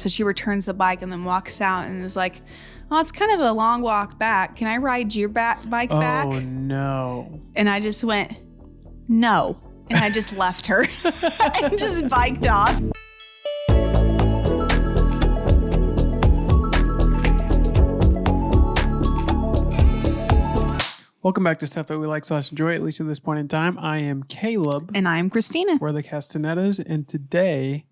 So she returns the bike and then walks out and is like, "Oh, it's kind of a long walk back. Can I ride your bike back?" Oh, no. And I just went, "No." And I just left her and just biked off. Welcome back to Stuff That We Like / Enjoy, at least at this point in time. I am Caleb. And I'm Christina. We're the Castanettas, and today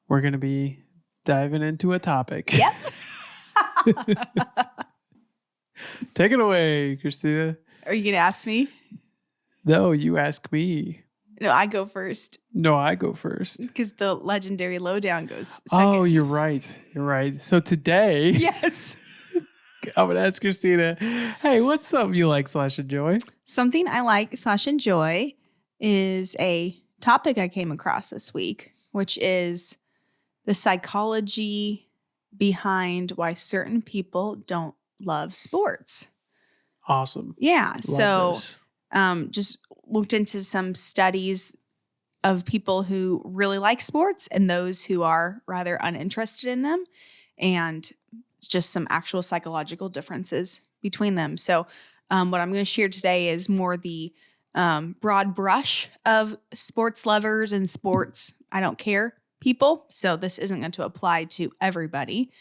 we're going to be diving into a topic. Yep. Take it away, Christina. Are you going to ask me? No, you ask me. No, I go first. No, I go first. Because the legendary Lowdown goes second. Oh, you're right. You're right. So today... Yes. I'm going to ask Christina, hey, what's something you like / enjoy? Something I like / enjoy is a topic I came across this week, which is the psychology behind why certain people don't love sports. Awesome. Yeah. Love So this. just looked into some studies of people who really like sports and those who are rather uninterested in them, and just some actual psychological differences between them. So what I'm going to share today is more the broad brush of sports lovers and sports I don't care people. So this isn't going to apply to everybody.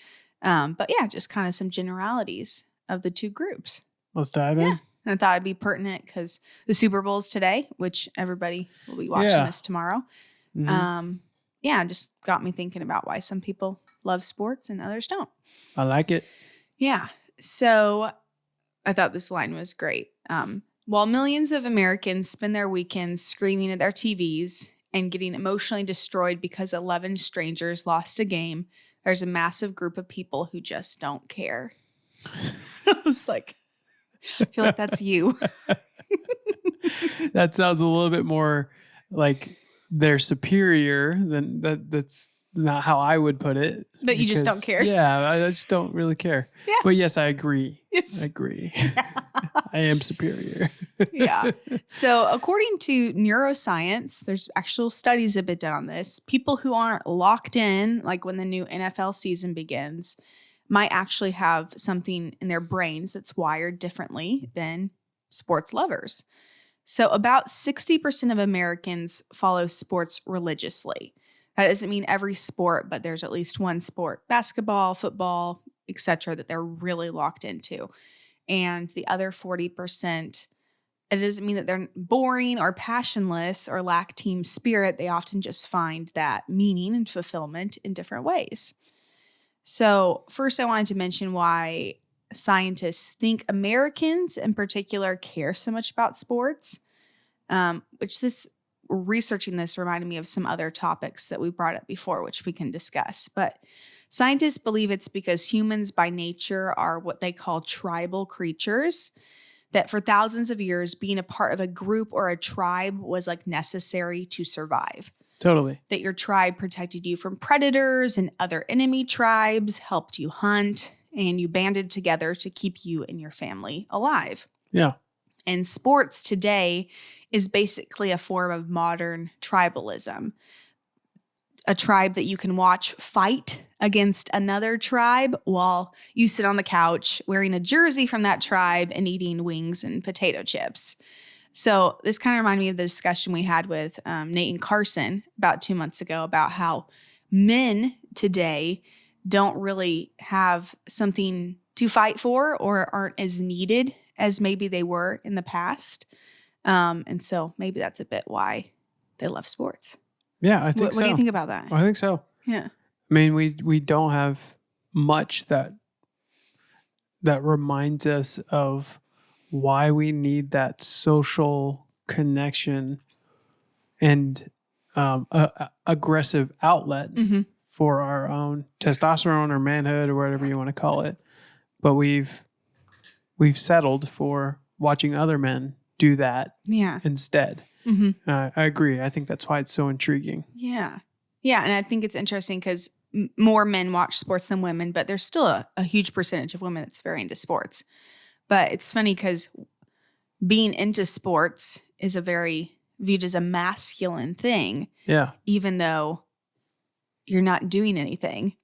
But yeah, just kind of some generalities of the two groups. Let's dive in. Yeah. And I thought it'd be pertinent because the Super Bowl's today, which everybody will be watching this tomorrow. Mm-hmm. Just got me thinking about why some people love sports and others don't. I like it. Yeah. So I thought this line was great. While millions of Americans spend their weekends screaming at their TVs and getting emotionally destroyed because 11 strangers lost a game, there's a massive group of people who just don't care. I was like, I feel like that's you. That sounds a little bit more like they're superior than that's not how I would put it. That you just don't care. Yeah, I just don't really care. Yeah. But yes, I agree. Yes. I agree. I am superior. Yeah. So according to neuroscience, there's actual studies that have been done on this. People who aren't locked in, like when the new NFL season begins, might actually have something in their brains that's wired differently than sports lovers. So about 60% of Americans follow sports religiously. That doesn't mean every sport, but there's at least one sport, basketball, football, etc., that they're really locked into. And the other 40%, it doesn't mean that they're boring or passionless or lack team spirit. They often just find that meaning and fulfillment in different ways. So first, I wanted to mention why scientists think Americans in particular care so much about sports, researching this reminded me of some other topics that we brought up before, which we can discuss. But scientists believe it's because humans by nature are what they call tribal creatures, that for thousands of years, being a part of a group or a tribe was like necessary to survive. Totally. That your tribe protected you from predators and other enemy tribes, helped you hunt, and you banded together to keep you and your family alive. Yeah. And sports today is basically a form of modern tribalism. A tribe that you can watch fight against another tribe while you sit on the couch wearing a jersey from that tribe and eating wings and potato chips. So this kind of reminded me of the discussion we had with Nate and Carson about 2 months ago about how men today don't really have something to fight for or aren't as needed as maybe they were in the past. And so maybe that's a bit why they love sports. Yeah, I think so. What do you think about that? I think so. Yeah. I mean, we don't have much that reminds us of why we need that social connection and aggressive outlet for our own testosterone or manhood or whatever you want to call it. But we've settled for watching other men do that instead. Mm-hmm. I agree. I think that's why it's so intriguing. Yeah. Yeah. And I think it's interesting because more men watch sports than women, but there's still a huge percentage of women that's very into sports. But it's funny because being into sports is viewed as a masculine thing. Yeah. Even though you're not doing anything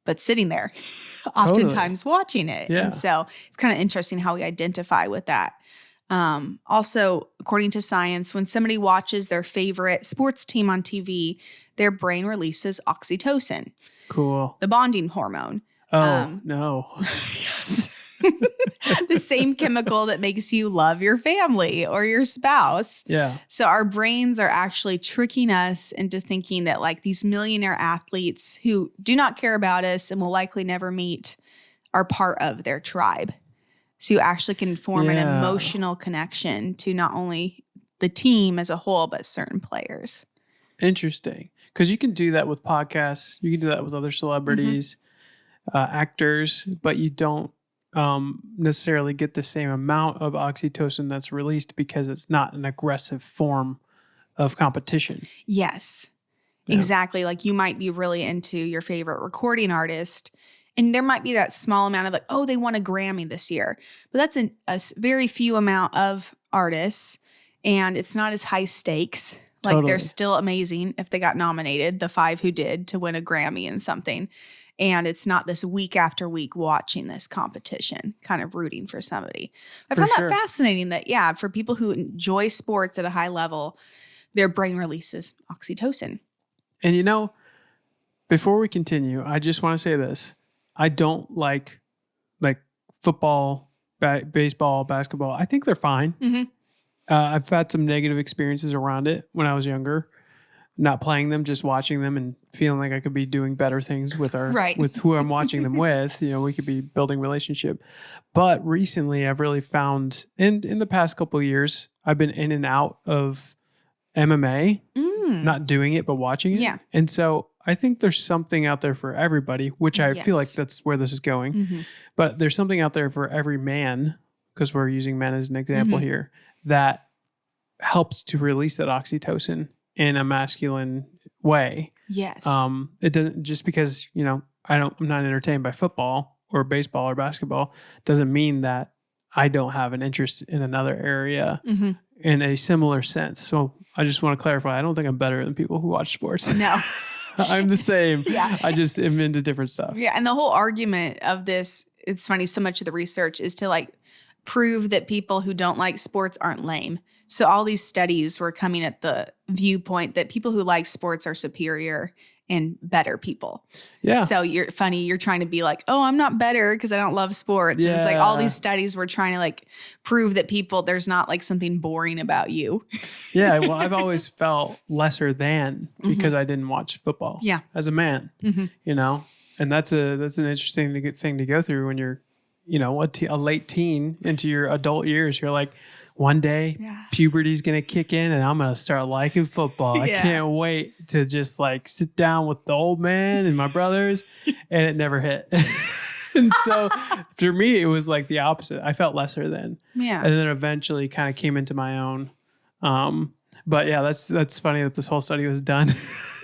but sitting there, Totally. oftentimes watching it. Yeah. And so it's kind of interesting how we identify with that. Also, according to science, when somebody watches their favorite sports team on TV, their brain releases oxytocin, Cool. the bonding hormone. Oh, no. Yes. The same chemical that makes you love your family or your spouse. Yeah. So our brains are actually tricking us into thinking that like these millionaire athletes who do not care about us and will likely never meet are part of their tribe. So you actually can form an emotional connection to not only the team as a whole, but certain players. Interesting. Because you can do that with podcasts. You can do that with other celebrities, actors, but you don't necessarily get the same amount of oxytocin that's released because it's not an aggressive form of competition. Yes, Yeah. exactly. Like you might be really into your favorite recording artist, and there might be that small amount of like, oh, they won a Grammy this year. But that's a very few amount of artists, and it's not as high stakes. Like Totally. they're still amazing if they got nominated, the 5 who did, to win a Grammy in something. And it's not this week after week watching this competition, kind of rooting for somebody. I found that fascinating that, yeah, for people who enjoy sports at a high level, their brain releases oxytocin. And you know, before we continue, I just want to say this. I don't like football, baseball, basketball. I think they're fine. Mm-hmm. I've had some negative experiences around it when I was younger. Not playing them, just watching them and feeling like I could be doing better things with with who I'm watching them with. You know, we could be building relationship. But recently I've really found, and in the past couple of years, I've been in and out of MMA, not doing it, but watching it. Yeah. And so I think there's something out there for everybody, which I feel like that's where this is going. Mm-hmm. But there's something out there for every man, because we're using men as an example here, that helps to release that oxytocin in a masculine way. Yes. It doesn't, just because, you know, I'm not entertained by football or baseball or basketball, doesn't mean that I don't have an interest in another area in a similar sense. So I just want to clarify, I don't think I'm better than people who watch sports. No. I'm the same. Yeah. I just am into different stuff. Yeah. And the whole argument of this, it's funny, so much of the research is to like prove that people who don't like sports aren't lame. So all these studies were coming at the viewpoint that people who like sports are superior and better people. Yeah. So you're trying to be like, oh, I'm not better because I don't love sports. And it's like all these studies were trying to like prove that there's not like something boring about you. Yeah. Well, I've always felt lesser than because I didn't watch football as a man, you know, and that's an interesting thing to go through when you're, you know, a late teen into your adult years. You're like, one day puberty's going to kick in and I'm going to start liking football. I can't wait to just like sit down with the old man and my brothers, and it never hit. And so for me, it was like the opposite. I felt lesser then. Yeah. And then eventually kind of came into my own. But yeah, that's funny that this whole study was done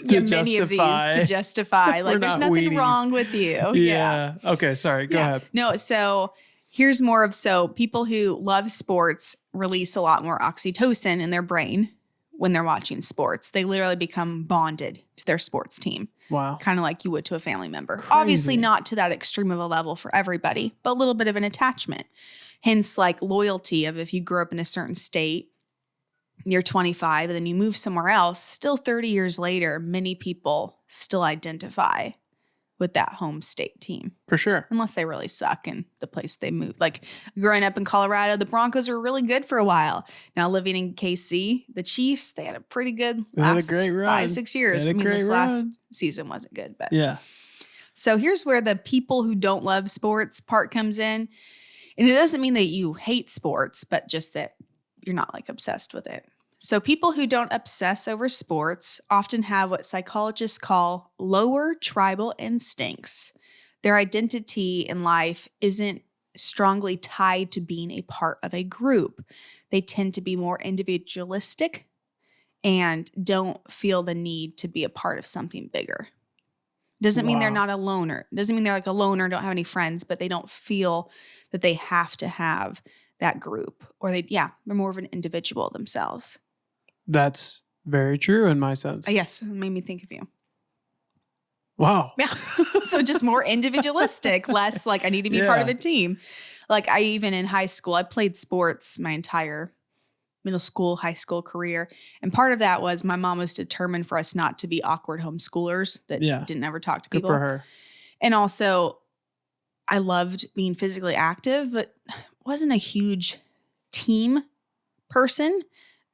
many of these to justify like there's nothing wrong with you. Yeah. Okay. Sorry. Go ahead. No. So here's more of, people who love sports release a lot more oxytocin in their brain when they're watching sports. They literally become bonded to their sports team. Wow. Kind of like you would to a family member. Crazy. Obviously not to that extreme of a level for everybody, but a little bit of an attachment. Hence like loyalty of if you grew up in a certain state, you're 25 and then you move somewhere else, still 30 years later, many people still identify with that home state team. For sure. Unless they really suck in the place they moved. Like growing up in Colorado, the Broncos were really good for a while. Now living in KC, the Chiefs, they had a pretty good last 5-6 years. I mean, this last season wasn't good, but yeah. So here's where the people who don't love sports part comes in. And it doesn't mean that you hate sports, but just that you're not like obsessed with it. So people who don't obsess over sports often have what psychologists call lower tribal instincts. Their identity in life isn't strongly tied to being a part of a group. They tend to be more individualistic and don't feel the need to be a part of something bigger. Doesn't mean they're not a loner. Doesn't mean they're like a loner, don't have any friends, but they don't feel that they have to have that group, or they're more of an individual themselves. That's very true in my sense. Yes, it made me think of you. Wow. Yeah. So just more individualistic, less like I need to be part of a team. Like I even in high school, I played sports my entire middle school, high school career. And part of that was my mom was determined for us not to be awkward homeschoolers that didn't ever talk to people. Good for her. And also I loved being physically active, but wasn't a huge team person.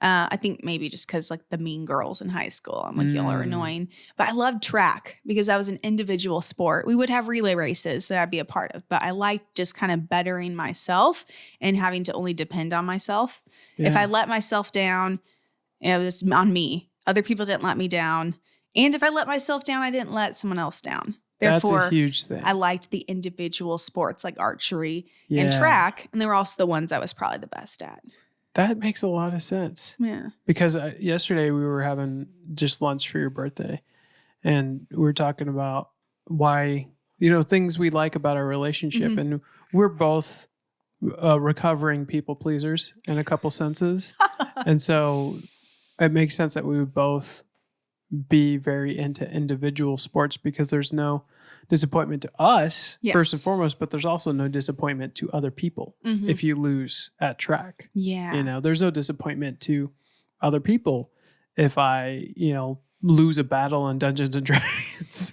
I think maybe just because like the mean girls in high school, I'm like, y'all are annoying. But I loved track because that was an individual sport. We would have relay races that I'd be a part of, but I liked just kind of bettering myself and having to only depend on myself. Yeah. If I let myself down, it was on me. Other people didn't let me down. And if I let myself down, I didn't let someone else down. Therefore, that's a huge thing. I liked the individual sports like archery and track. And they were also the ones I was probably the best at. That makes a lot of sense. Yeah. Because yesterday we were having just lunch for your birthday, and we were talking about why, things we like about our relationship. And we're both recovering people pleasers in a couple senses. And so it makes sense that we would both be very into individual sports because there's no disappointment to us, first and foremost, but there's also no disappointment to other people if you lose at track. Yeah. There's no disappointment to other people if I, lose a battle in Dungeons and Dragons.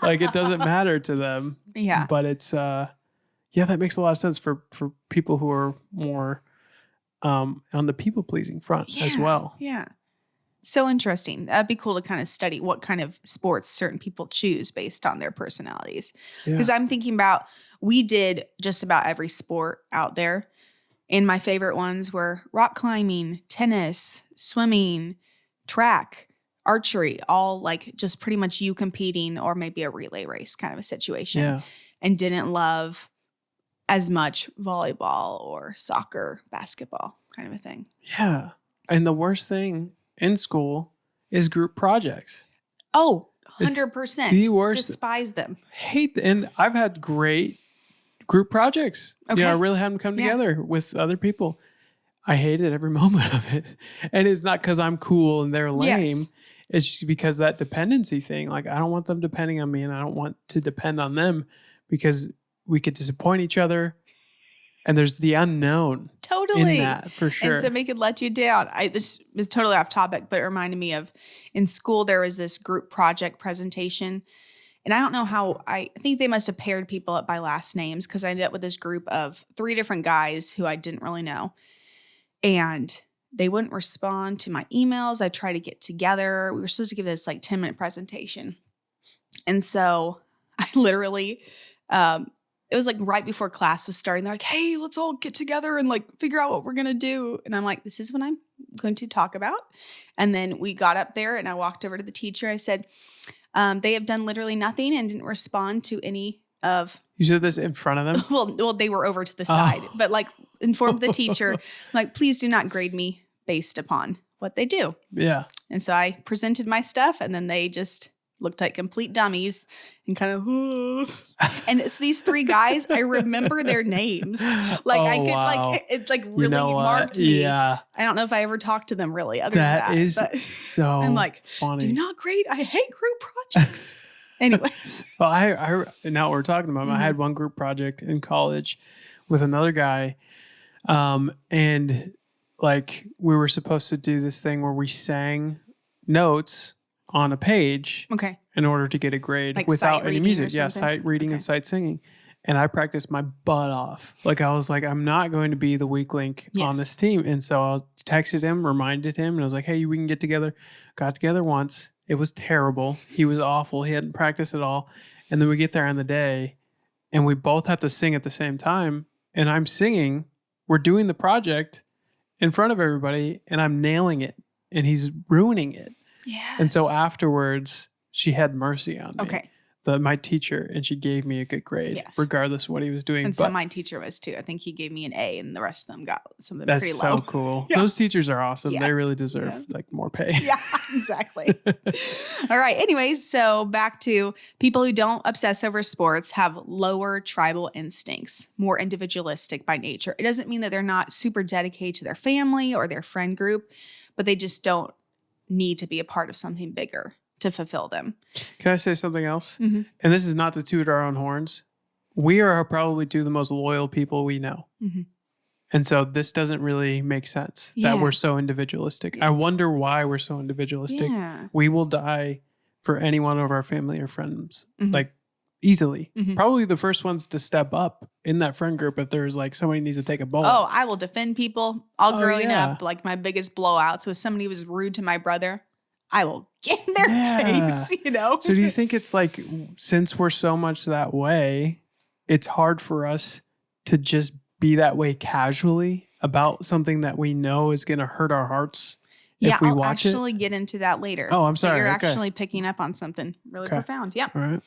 Like it doesn't matter to them. Yeah. But it's, that makes a lot of sense for people who are more on the people pleasing front as well. Yeah. So interesting. That'd be cool to kind of study what kind of sports certain people choose based on their personalities. Because I'm thinking about, we did just about every sport out there. And my favorite ones were rock climbing, tennis, swimming, track, archery, all like just pretty much you competing or maybe a relay race kind of a situation. Yeah. And didn't love as much volleyball or soccer, basketball kind of a thing. Yeah. And the worst thing in school is group projects. Oh, 100%. The worst. Despise them. Hate and I've had great group projects. Okay. I really had them come together with other people. I hated every moment of it. And it's not because I'm cool and they're lame. Yes. It's just because that dependency thing. Like I don't want them depending on me and I don't want to depend on them because we could disappoint each other. And there's the unknown. Totally. In that, for sure. And so it could let you down. This is totally off topic, but it reminded me of in school, there was this group project presentation. And I don't know how, I think they must have paired people up by last names because I ended up with this group of 3 different guys who I didn't really know. And they wouldn't respond to my emails. I tried to get together. We were supposed to give this like 10-minute presentation. And so I literally, it was like right before class was starting. They're like, hey, let's all get together and like figure out what we're going to do. And I'm like, this is what I'm going to talk about. And then we got up there and I walked over to the teacher. I said, they have done literally nothing and didn't respond to any of. You said this in front of them? Well, they were over to the side, but like informed the teacher, like, please do not grade me based upon what they do. Yeah. And so I presented my stuff and then they just looked like complete dummies and kind of, and it's these 3 guys. I remember their names. Like I could like, it like really marked me. Yeah. I don't know if I ever talked to them really other than that. That is so I'm like, funny. Do not grade. I hate group projects. Anyways. Well, I now we're talking about, I had one group project in college with another guy. And like we were supposed to do this thing where we sang notes on a page in order to get a grade like without any music. Yeah, sight reading and sight singing. And I practiced my butt off. Like I was like, I'm not going to be the weak link on this team. And so I texted him, reminded him, and I was like, hey, we can get together. Got together once. It was terrible. He was awful. He hadn't practiced at all. And then we get there on the day and we both have to sing at the same time. And I'm singing. We're doing the project in front of everybody and I'm nailing it. And he's ruining it. Yes. And so afterwards, she had mercy on me. Okay. My teacher, and she gave me a good grade, regardless of what he was doing. And so my teacher was too. I think he gave me an A, and the rest of them got something pretty low. That's so cool. Yeah. Those teachers are awesome. Yeah. They really deserve like more pay. Yeah, exactly. All right. Anyways, so back to people who don't obsess over sports have lower tribal instincts, more individualistic by nature. It doesn't mean that they're not super dedicated to their family or their friend group, but they just don't need to be a part of something bigger to fulfill them. Can I say something else? Mm-hmm. And this is not to toot our own horns. We are probably two of the most loyal people we know. Mm-hmm. And so this doesn't really make sense that we're so individualistic. I wonder why we're so individualistic. Yeah. We will die for any one of our family or friends, like easily. Probably the first ones to step up in that friend group if there's like somebody needs to take a bullet. Oh, I will defend people. All growing up, like my biggest blowouts was somebody was rude to my brother. I will get in their face, you know? So do you think it's like, since we're so much that way, it's hard for us to just be that way casually about something that we know is going to hurt our hearts if we I'll watch it? actually get into that later. Oh, I'm sorry. You're actually picking up on something really profound. Yeah. All right.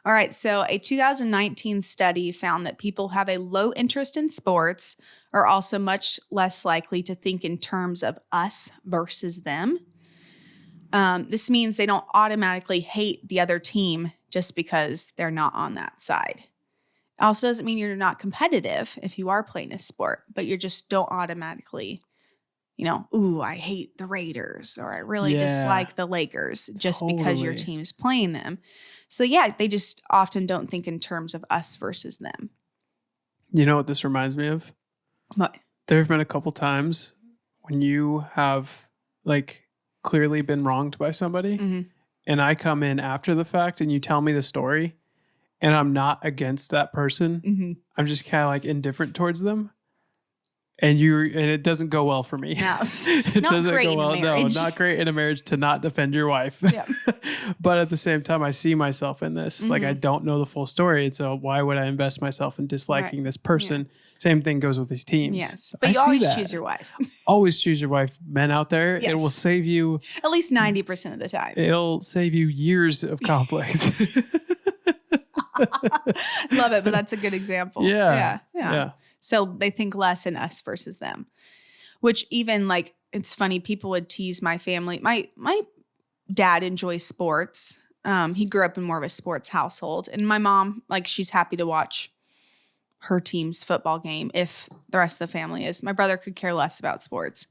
All right. So a 2019 study found that people who have a low interest in sports are also much less likely to think in terms of us versus them. This means they don't automatically hate the other team just because they're not on that side. It also doesn't mean you're not competitive if you are playing a sport, but you just don't automatically, you know, ooh, I hate the Raiders or I really dislike the Lakers just because your team's playing them. So yeah, they just often don't think in terms of us versus them. You know what this reminds me of? What? There have been a couple times when you have like clearly been wronged by somebody and I come in after the fact and you tell me the story and I'm not against that person. I'm just kind of like indifferent towards them. And it doesn't go well for me. No, it not doesn't great go well. in a marriage. No, not great in a marriage to not defend your wife. Yeah. But at the same time, I see myself in this. Like I don't know the full story. And so why would I invest myself in disliking this person? Yeah. Same thing goes with these teams. Yes. But you always choose your wife. Always choose your wife. Men out there, it will save you. At least 90% of the time. It'll save you years of conflict. Love it. But that's a good example. Yeah. So they think less in us versus them, which even like, it's funny. People would tease my family. My dad enjoys sports. He grew up in more of a sports household, and my mom, like, she's happy to watch her team's football game if the rest of the family is. My brother could care less about sports,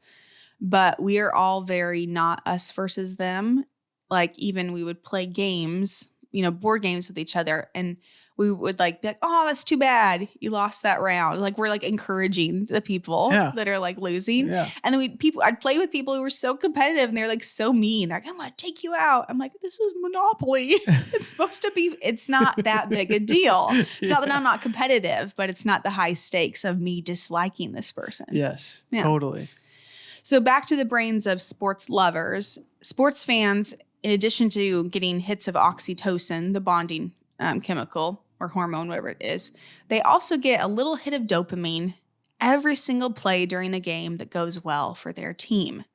but we are all very not us versus them. Like even we would play games, you know, board games with each other, and we would like be like, oh, that's too bad you lost that round. Like we're like encouraging the people that are like losing. Yeah. And then I'd play with people who were so competitive and they're like so mean. They're like, I'm gonna take you out. I'm like, this is Monopoly. It's supposed to be, it's not that big a deal. It's not that I'm not competitive, but it's not the high stakes of me disliking this person. Yes, totally. So back to the brains of sports lovers. Sports fans, in addition to getting hits of oxytocin, the bonding chemical or hormone, whatever it is, they also get a little hit of dopamine every single play during a game that goes well for their team.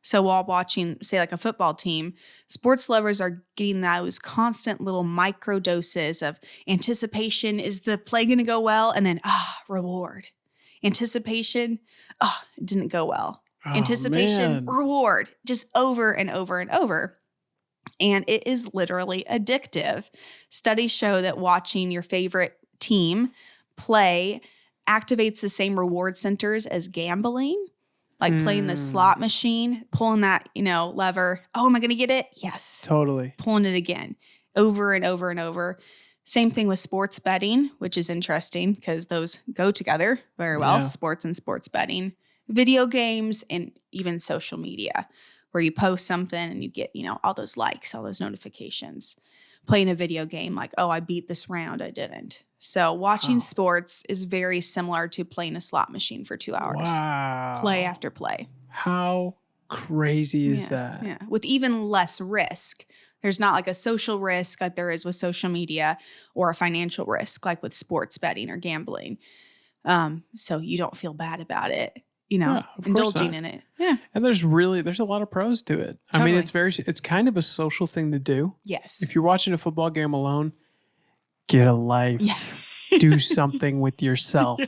So while watching, say, like a football team, sports lovers are getting those constant little micro doses of anticipation. Is the play going to go well? And then, reward. Anticipation, it didn't go well. Anticipation, reward, just over and over and over. And it is literally addictive. Studies show that watching your favorite team play activates the same reward centers as gambling, like playing the slot machine, pulling that, lever. Oh, am I going to get it? Yes. Totally. Pulling it again over and over and over. Same thing with sports betting, which is interesting because those go together very well, sports and sports betting, video games, and even social media, where you post something and you get, all those likes, all those notifications. Playing a video game like, oh, I beat this round, I didn't. So watching sports is very similar to playing a slot machine for 2 hours. Wow. Play after play. How crazy is that? Yeah, with even less risk. There's not like a social risk like there is with social media, or a financial risk like with sports betting or gambling. So you don't feel bad about it. Indulging in it. Yeah. And there's a lot of pros to it. Totally. I mean, it's kind of a social thing to do. Yes. If you're watching a football game alone, get a life. Yeah. Do something with yourself.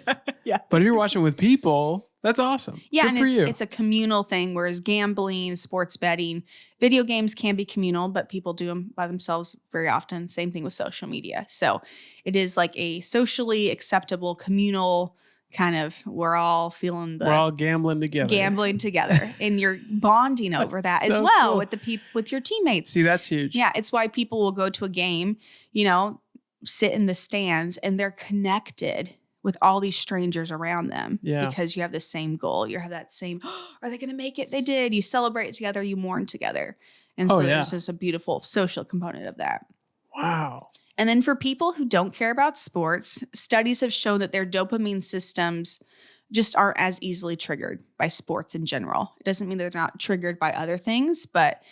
Yeah. But if you're watching with people, that's awesome. Yeah. Good and for you. It's a communal thing, whereas gambling, sports betting, video games can be communal, but people do them by themselves very often. Same thing with social media. So it is like a socially acceptable communal kind of, we're all feeling We're all gambling together, and you're bonding over that as so well cool. with your teammates. See, that's huge. Yeah, it's why people will go to a game, sit in the stands, and they're connected with all these strangers around them because you have the same goal. You have that same, are they going to make it? They did. You celebrate together, you mourn together. And so there's just a beautiful social component of that. Wow. And then for people who don't care about sports, studies have shown that their dopamine systems just aren't as easily triggered by sports in general. It doesn't mean they're not triggered by other things, but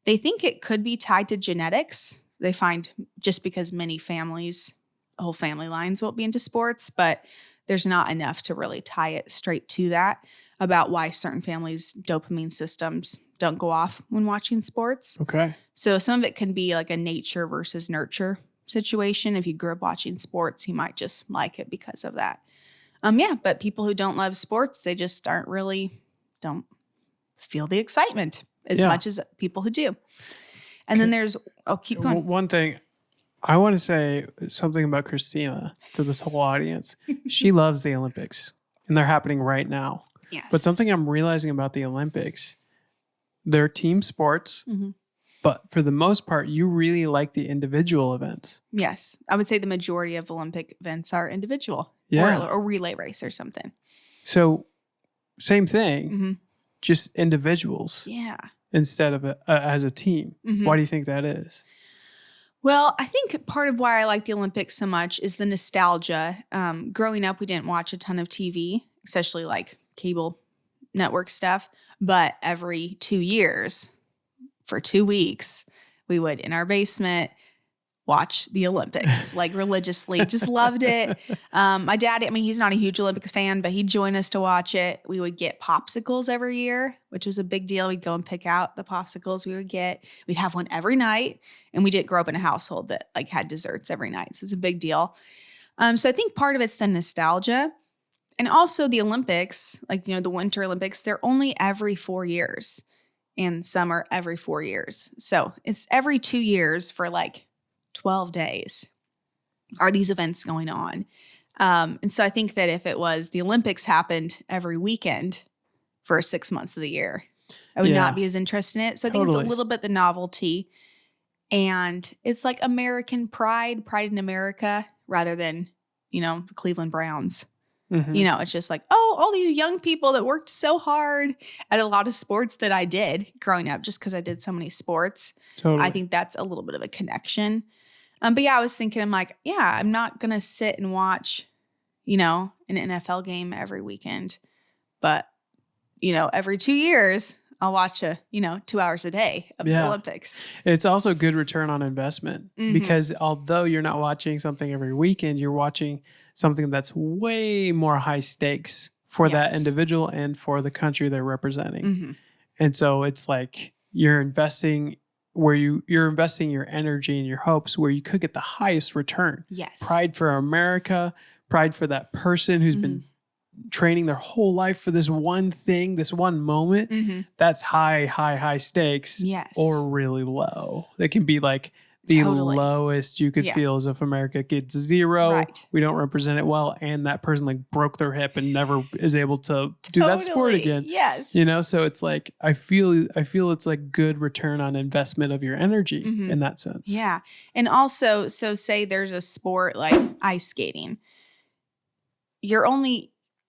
they think it could be tied to genetics. They find just because many families, whole family lines won't be into sports, but there's not enough to really tie it straight to that about why certain families' dopamine systems don't go off when watching sports. Okay. So some of it can be like a nature versus nurture situation. If you grew up watching sports, you might just like it because of that. But people who don't love sports, they just don't feel the excitement as much as people who do. And then there's, keep going. One thing I want to say something about Christina to this whole audience. She loves the Olympics, and they're happening right now. Yes. But something I'm realizing about the Olympics, they're team sports, but for the most part, you really like the individual events. Yes. I would say the majority of Olympic events are individual or relay race or something. So same thing, just individuals. Yeah. Instead of as a team. Why do you think that is? Well, I think part of why I like the Olympics so much is the nostalgia. Growing up, we didn't watch a ton of TV, especially like cable network stuff. But every 2 years, for 2 weeks, we would, in our basement, watch the Olympics, like religiously. Just loved it. My dad, he's not a huge Olympics fan, but he'd join us to watch it. We would get popsicles every year, which was a big deal. We'd go and pick out the popsicles we would get. We'd have one every night. And we didn't grow up in a household that like had desserts every night. So it was a big deal. So I think part of it's the nostalgia. And also the Olympics, like, the Winter Olympics, they're only every 4 years. And some are every 4 years. So it's every 2 years for like 12 days are these events going on. And so I think that if it was the Olympics happened every weekend for 6 months of the year, I would not be as interested in it. So I think it's a little bit the novelty, and it's like American pride in America rather than, the Cleveland Browns. It's just like, all these young people that worked so hard at a lot of sports that I did growing up just because I did so many sports. Totally. I think that's a little bit of a connection. But I was thinking, I'm like, I'm not going to sit and watch, an NFL game every weekend. But, every 2 years, I'll watch 2 hours a day of the Olympics. It's also good return on investment because although you're not watching something every weekend, you're watching something that's way more high stakes for that individual and for the country they're representing. And so it's like you're investing you're investing your energy and your hopes where you could get the highest return. Yes. Pride for America, pride for that person who's been training their whole life for this one thing, this one moment. That's high stakes. Yes. Or really low. They can be like the lowest you could feel is if America gets 0. Right. We don't represent it well. And that person like broke their hip and never is able to do that sport again. Yes. So it's like, I feel it's like good return on investment of your energy in that sense. Yeah. And also, so say there's a sport like ice skating.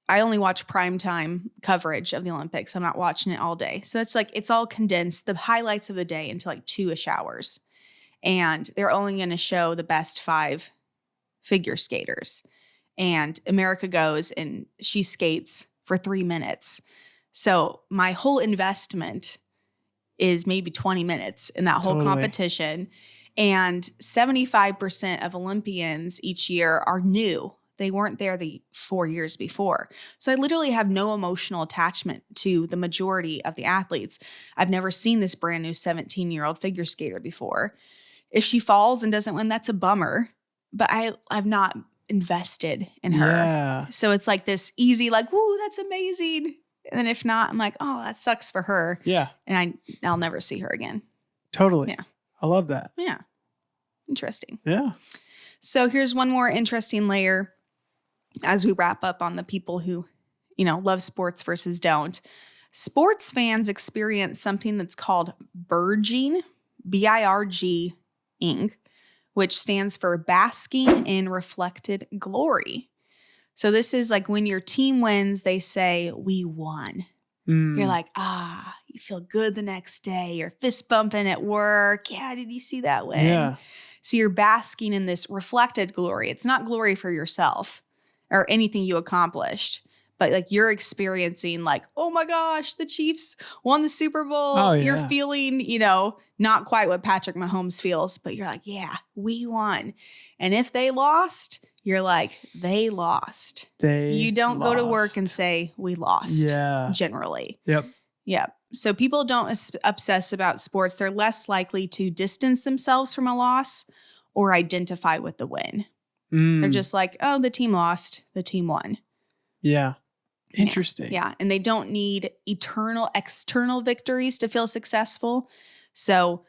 I only watch primetime coverage of the Olympics. I'm not watching it all day. So it's like, it's all condensed, the highlights of the day into like 2-ish hours. And they're only going to show the best 5 figure skaters. And America goes and she skates for 3 minutes. So my whole investment is maybe 20 minutes in that whole competition. And 75% of Olympians each year are new. They weren't there the 4 years before. So I literally have no emotional attachment to the majority of the athletes. I've never seen this brand new 17-year-old figure skater before. If she falls and doesn't win, that's a bummer. But I've not invested in her. Yeah. So it's like this easy, like, woo, that's amazing. And then if not, I'm like, oh, that sucks for her. Yeah. And I'll never see her again. Totally. Yeah. I love that. Yeah. Interesting. Yeah. So here's one more interesting layer. as we wrap up on the people who, love sports versus don't, sports fans experience something that's called burging, BIRG-ing, which stands for basking in reflected glory. So this is like when your team wins, they say, we won. You're like, you feel good the next day. You're fist bumping at work. Yeah, did you see that win? Yeah. So you're basking in this reflected glory. It's not glory for yourself or anything you accomplished, but like you're experiencing like, oh my gosh, the Chiefs won the Super Bowl. Oh, yeah. You're feeling, not quite what Patrick Mahomes feels, but you're like, yeah, we won. And if they lost, you're like, they lost. You don't go to work and say, we lost. Yeah. Generally. Yep. Yep. So people don't obsess about sports. They're less likely to distance themselves from a loss or identify with the win. They're just like, oh, the team lost. The team won. Yeah. Interesting. Yeah. And they don't need eternal external victories to feel successful. So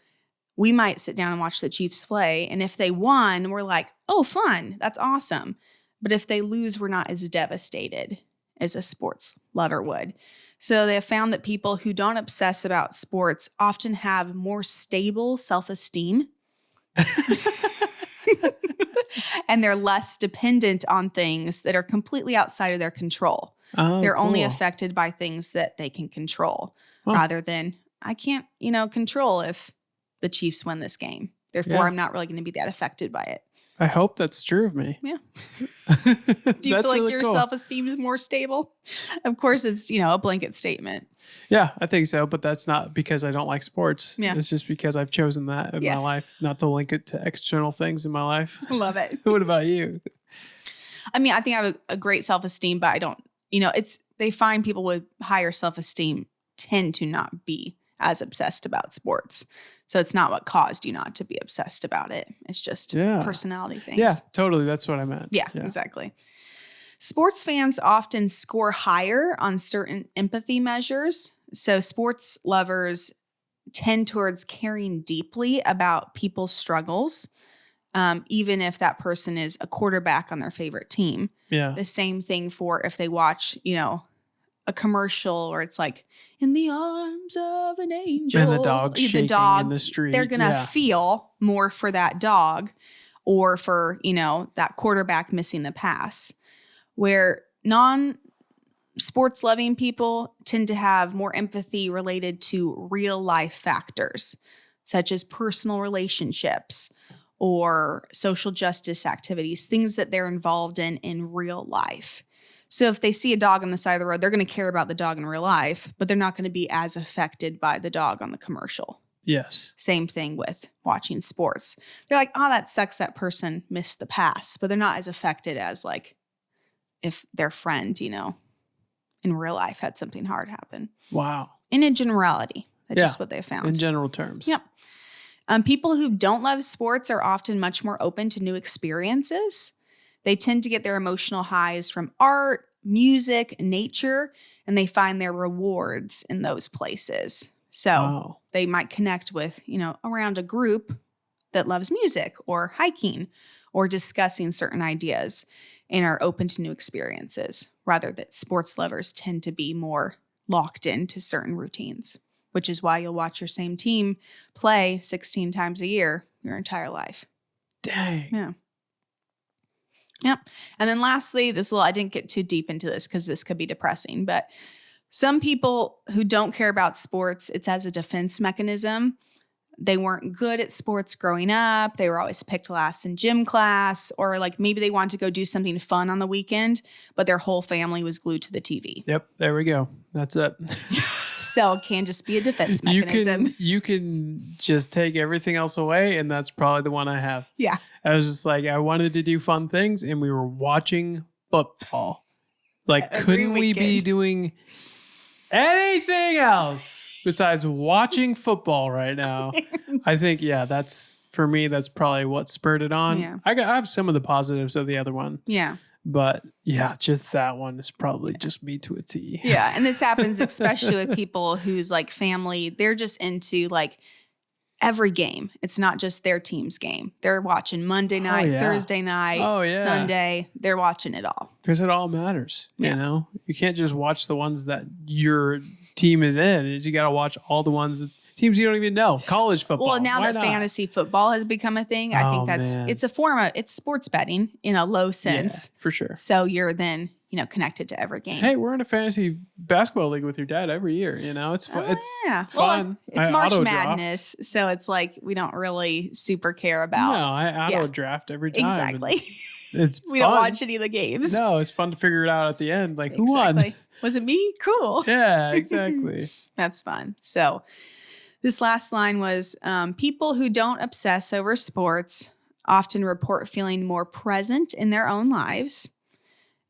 we might sit down and watch the Chiefs play. And if they won, we're like, oh, fun. That's awesome. But if they lose, we're not as devastated as a sports lover would. So they have found that people who don't obsess about sports often have more stable self-esteem. And they're less dependent on things that are completely outside of their control. Oh, they're only cool. affected by things that they can control rather than I can't, control if the Chiefs win this game. Therefore, I'm not really going to be that affected by it. I hope that's true of me. Yeah. Do you feel like your self-esteem is more stable? Of course, it's, a blanket statement. Yeah, I think so. But that's not because I don't like sports. Yeah. It's just because I've chosen that in my life, not to link it to external things in my life. I love it. What about you? I mean, I think I have a great self-esteem, but I don't, they find people with higher self-esteem tend to not be as obsessed about sports. So it's not what caused you not to be obsessed about it. It's just personality things. Yeah, totally. That's what I meant. Yeah, exactly. Sports fans often score higher on certain empathy measures. So sports lovers tend towards caring deeply about people's struggles, even if that person is a quarterback on their favorite team. Yeah. The same thing for if they watch, a commercial or it's like in the arms of an angel and the dog shaking in the street. They're going to feel more for that dog or for, that quarterback missing the pass, where non-sports loving people tend to have more empathy related to real life factors, such as personal relationships or social justice activities, things that they're involved in real life. So if they see a dog on the side of the road, they're going to care about the dog in real life, but they're not going to be as affected by the dog on the commercial. Yes. Same thing with watching sports. They're like, oh, that sucks. That person missed the pass, but they're not as affected as like if their friend, in real life had something hard happen. Wow. In a generality, that's just what they found. In general terms. Yep. People who don't love sports are often much more open to new experiences. They tend to get their emotional highs from art, music, nature, and they find their rewards in those places. So they might connect with, around a group that loves music or hiking or discussing certain ideas and are open to new experiences, rather that sports lovers tend to be more locked into certain routines, which is why you'll watch your same team play 16 times a year your entire life. Dang. Yeah. Yep. And then lastly, I didn't get too deep into this because this could be depressing, but some people who don't care about sports, it's as a defense mechanism. They weren't good at sports growing up. They were always picked last in gym class, or like maybe they wanted to go do something fun on the weekend, but their whole family was glued to the TV. Yep. There we go. That's it. So it can just be a defense mechanism. You can just take everything else away, and that's probably the one I have. Yeah. I was just like, I wanted to do fun things, and we were watching football. Like, couldn't we be doing anything else besides watching football right now? I think, that's, for me, that's probably what spurred it on. Yeah. I have some of the positives of the other one. Yeah. But just that one is probably just me to a T. Yeah. And this happens especially with people whose like family, they're just into like every game. It's not just their team's game. They're watching Monday night, Thursday night, Sunday. They're watching it all. Because it all matters. You know, you can't just watch the ones that your team is in. You got to watch all the ones that teams you don't even know. College football. Well, now that fantasy football has become a thing, I think it's a form of, it's sports betting in a low sense. Yeah, for sure. So you're then, connected to every game. Hey, we're in a fantasy basketball league with your dad every year. It's fun. Well, it's March Madness, so it's like we don't really super care about. No, I auto draft every time. Exactly. We don't watch any of the games. No, it's fun to figure it out at the end. Like, who won? Was it me? Cool. Yeah, exactly. That's fun. So this last line was, people who don't obsess over sports often report feeling more present in their own lives.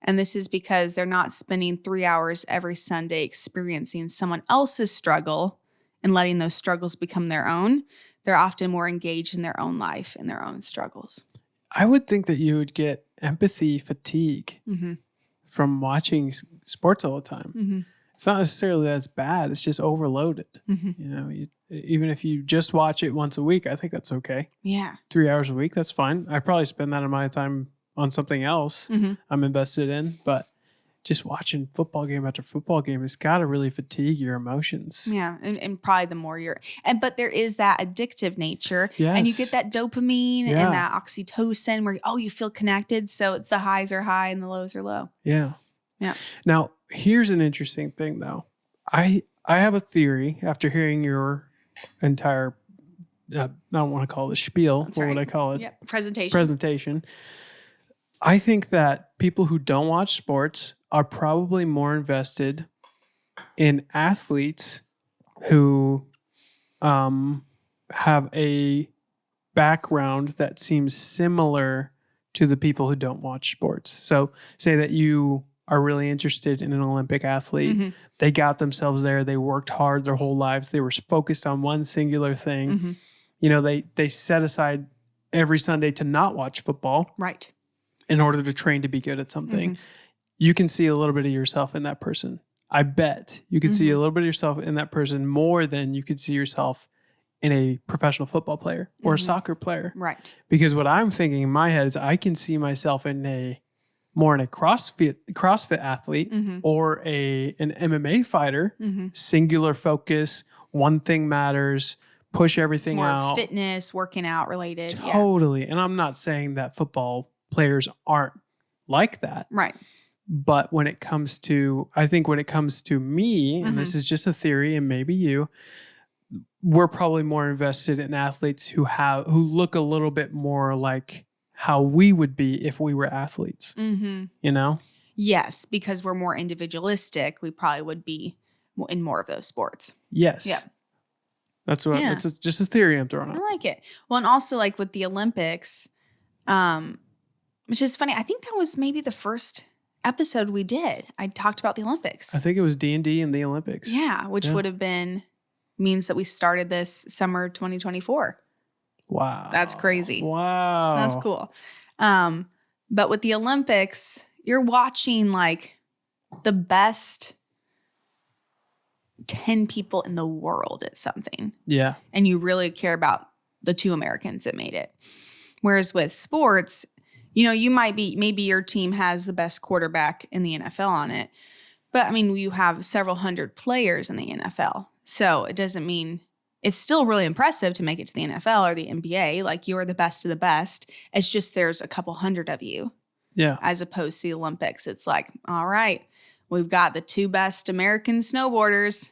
And this is because they're not spending 3 hours every Sunday experiencing someone else's struggle and letting those struggles become their own. They're often more engaged in their own life and their own struggles. I would think that you would get empathy fatigue from watching sports all the time. Mm-hmm. It's not necessarily that it's bad. It's just overloaded. Mm-hmm. Even if you just watch it once a week, I think that's okay. Yeah. 3 hours a week, that's fine. I probably spend that of my time on something else I'm invested in, but just watching football game after football game has got to really fatigue your emotions. Yeah, and probably the more but there is that addictive nature, and you get that dopamine and that oxytocin where you feel connected. So it's the highs are high and the lows are low. Yeah. Yeah. Now here's an interesting thing though. I have a theory after hearing your entire I don't want to call it a spiel. That's what right. would I call it? Yeah. Presentation. I think that people who don't watch sports are probably more invested in athletes who have a background that seems similar to the people who don't watch sports. So say that you are really interested in an Olympic athlete. Mm-hmm. They got themselves there. They worked hard their whole lives. They were focused on one singular thing. Mm-hmm. They set aside every Sunday to not watch football. Right. In order to train to be good at something. Mm-hmm. You can see a little bit of yourself in that person. I bet you could see a little bit of yourself in that person more than you could see yourself in a professional football player or a soccer player. Right. Because what I'm thinking in my head is I can see myself in a CrossFit athlete or an MMA fighter, singular focus, one thing matters, push everything out. Fitness, working out related. Totally. Yeah. And I'm not saying that football players aren't like that. Right. But when it comes to me, and this is just a theory and maybe you, we're probably more invested in athletes who look a little bit more like how we would be if we were athletes, Yes, because we're more individualistic. We probably would be in more of those sports. Yes. Yeah. That's what, it's just a theory I'm throwing out. I like it. Well, and also like with the Olympics, which is funny. I think that was maybe the first episode we did. I talked about the Olympics. I think it was D&D and the Olympics. Yeah, which would have means that we started this summer 2024. Wow. That's crazy. Wow. That's cool. But with the Olympics, you're watching like the best 10 people in the world at something. Yeah. And you really care about the 2 Americans that made it. Whereas with sports, you might be, maybe your team has the best quarterback in the NFL on it. But I mean, you have several hundred players in the NFL. So it doesn't mean it's still really impressive to make it to the NFL or the NBA. Like you're the best of the best. It's just there's a couple hundred of you. Yeah. As opposed to the Olympics. It's like, all right, we've got the 2 best American snowboarders.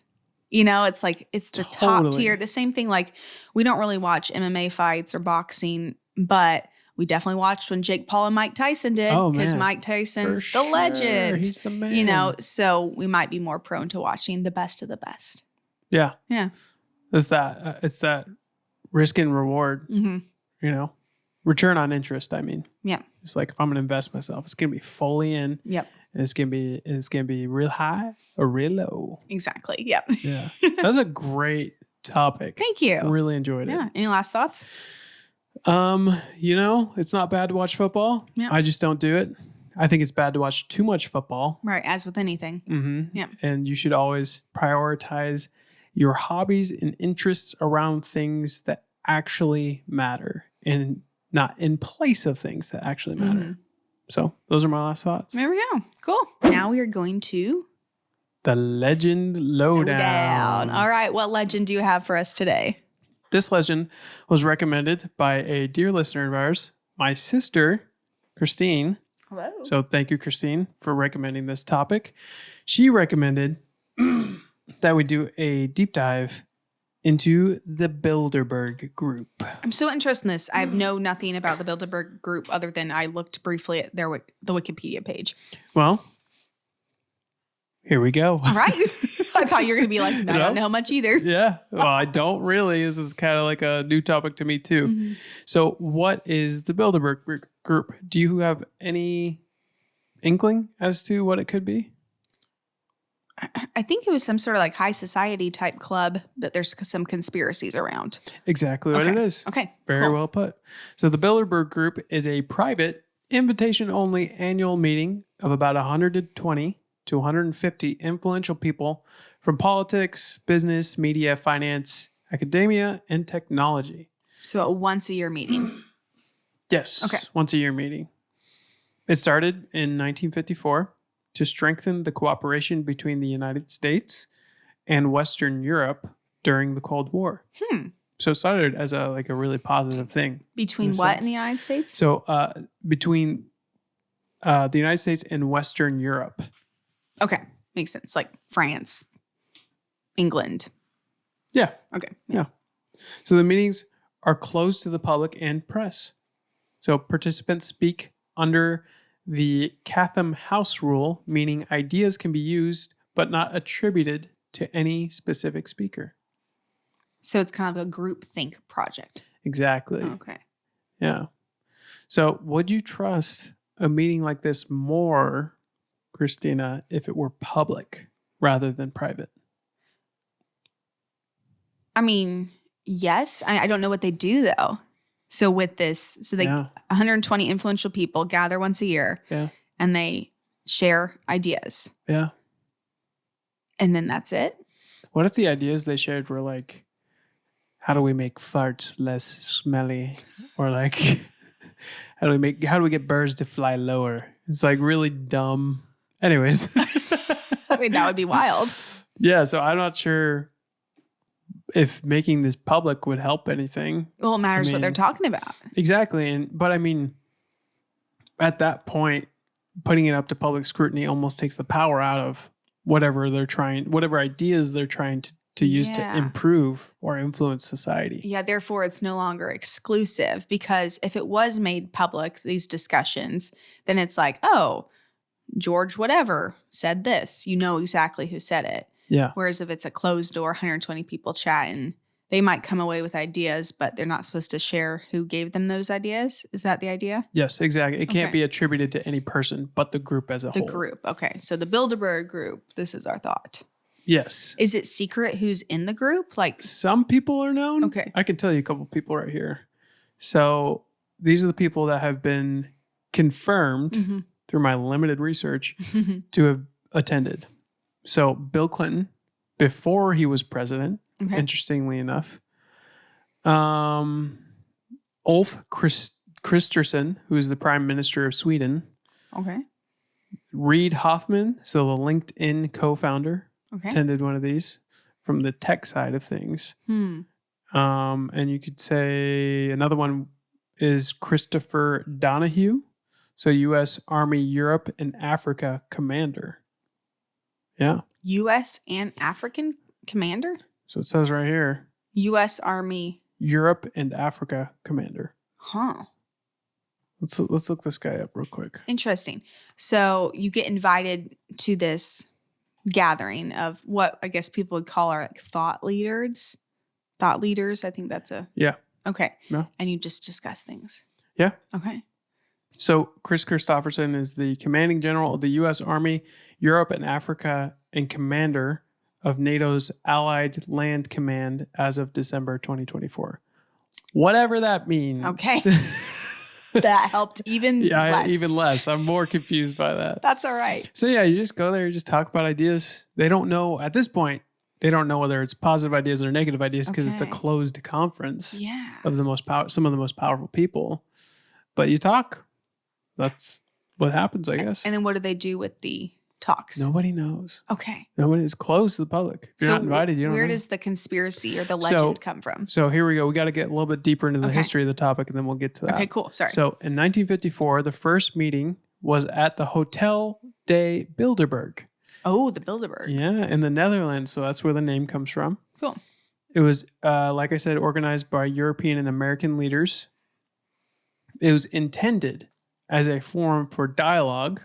It's like it's the top tier. The same thing, like we don't really watch MMA fights or boxing, but we definitely watched when Jake Paul and Mike Tyson did because Mike Tyson's the legend. He's the man. So we might be more prone to watching the best of the best. Yeah. Yeah. It's that risk and reward, return on interest. I mean, yeah. It's like if I'm going to invest myself, it's going to be fully in. Yep. And it's going to be real high or real low. Exactly. Yep. Yeah. That's a great topic. Thank you. I really enjoyed it. Yeah. Any last thoughts? It's not bad to watch football. Yeah. I just don't do it. I think it's bad to watch too much football. Right. As with anything. Mm-hmm. Yeah. And you should always prioritize your hobbies and interests around things that actually matter and not in place of things that actually matter. So those are my last thoughts. There we go. Cool. Now we are going to the Legend Lowdown. All right. What legend do you have for us today? This legend was recommended by a dear listener of ours, my sister, Christine. Hello. So thank you, Christine, for recommending this topic. She recommended that we do a deep dive into the Bilderberg Group. I'm so interested in this. I know nothing about the Bilderberg Group other than I looked briefly at the Wikipedia page. Well, here we go. All right. I thought you were going to be like, I don't know much either. Yeah. Well, I don't really. This is kind of like a new topic to me too. So what is the Bilderberg Group? Do you have any inkling as to what it could be? I think it was some sort of like high society type club that there's some conspiracies around. Exactly what it is. Okay. Very well put. So the Bilderberg Group is a private, invitation-only annual meeting of about 120 to 150 influential people from politics, business, media, finance, academia, and technology. So a once a year meeting. Yes. Okay. Once a year meeting. It started in 1954 to strengthen the cooperation between the United States and Western Europe during the Cold War. So it started as a really positive thing. Between what in the United States? So between the United States and Western Europe. Okay. Makes sense. Like France, England. Yeah. Okay. Yeah. So the meetings are closed to the public and press. So participants speak under the Chatham House rule, meaning ideas can be used but not attributed to any specific speaker. So it's kind of a group think project. Exactly. Okay. Yeah. So would you trust a meeting like this more, Christina, if it were public rather than private? I mean, yes. I don't know what they do though. So with this, 120 influential people gather once a year and they share ideas. Yeah. And then that's it. What if the ideas they shared were like, how do we make farts less smelly? Or like, how do we get birds to fly lower? It's like really dumb. Anyways. I mean, that would be wild. Yeah. So I'm not sure if making this public would help anything. Well, it matters what they're talking about. Exactly. But I mean, at that point, putting it up to public scrutiny almost takes the power out of whatever ideas they're trying to use to improve or influence society. Yeah, therefore it's no longer exclusive, because if it was made public, these discussions, then it's like, oh, George whatever said this. You know exactly who said it. Yeah. Whereas if it's a closed door, 120 people chatting, they might come away with ideas, but they're not supposed to share who gave them those ideas. Is that the idea? Yes, exactly. It can't be attributed to any person, but the group as a whole. The group. Okay. So the Bilderberg Group, this is our thought. Yes. Is it secret who's in the group? Like some people are known. Okay. I can tell you a couple people right here. So these are the people that have been confirmed through my limited research to have attended. So Bill Clinton, before he was president, interestingly enough, Ulf Kristersson, who is the prime minister of Sweden. Okay. Reid Hoffman, so the LinkedIn co-founder, attended one of these from the tech side of things. And you could say another one is Christopher Donahue, so U.S. Army Europe and Africa commander. Yeah. U.S. and African commander? So it says right here. U.S. Army. Europe and Africa commander. Huh. Let's look this guy up real quick. Interesting. So you get invited to this gathering of what I guess people would call our like thought leaders. Thought leaders. I think that's a... Yeah. Okay. Yeah. And you just discuss things. Yeah. Okay. So Chris Christopherson is the commanding general of the U.S. Army, Europe and Africa, and commander of NATO's Allied Land Command as of December 2024. Whatever that means. Okay. That helped even less. Even less. I'm more confused by that. That's all right. So yeah, you just go there, you just talk about ideas. They don't know at this point. they don't know whether it's positive ideas or negative ideas because it's a Okay. closed conference Yeah. of some of the most powerful people. But you talk, that's what happens, I guess. And then what do they do with the talks? Nobody knows. Okay. Nobody is closed to the public. If you're So not invited, you don't where know. does the conspiracy or the legend come from? So here we go. We got to get a little bit deeper into the Okay. history of the topic, and then we'll get to that. Okay, cool. Sorry. So in 1954, the first meeting was at the Hotel de Bilderberg. Oh, the Bilderberg. Yeah, in the Netherlands. So that's where the name comes from. Cool. It was, like I said, organized by European and American leaders. It was intended as a forum for dialogue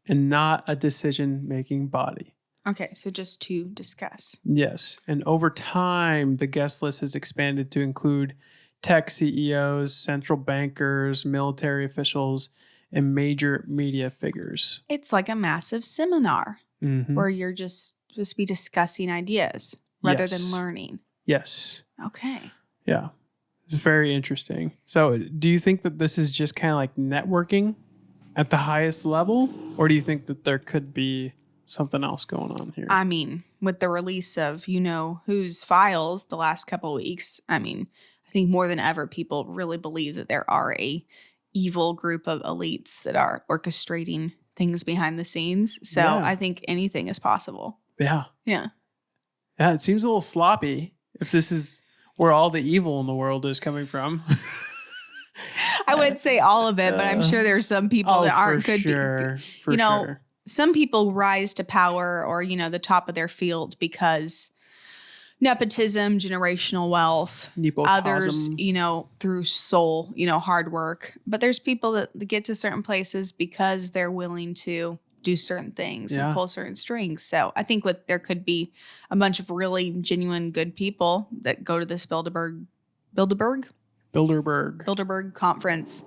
and not a decision-making body. Okay, so just to discuss. Yes. And over time, the guest list has expanded to include tech CEOs, central bankers, military officials, and major media figures. It's like a massive seminar Mhm. where you're just supposed to be discussing ideas rather than Yes. learning. Yes. Okay. Yeah. It's very interesting. So, do you think that this is just kind of like networking at the highest level? Or do you think that there could be something else going on here? I mean, with the release of whose files the last couple of weeks, I mean, I think more than ever, people really believe that there are a evil group of elites that are orchestrating things behind the scenes. So Yeah. I think anything is possible. Yeah. Yeah. Yeah. It seems a little sloppy if this is where all the evil in the world is coming from. I wouldn't say all of it, but I'm sure there's some people that aren't for good. sure. For you know, sure. Some people rise to power or, the top of their field because nepotism, generational wealth, others, Nepotism. through soul, hard work. But there's people that get to certain places because they're willing to do certain things Yeah. and pull certain strings. So I think there could be a bunch of really genuine good people that go to this Bilderberg conference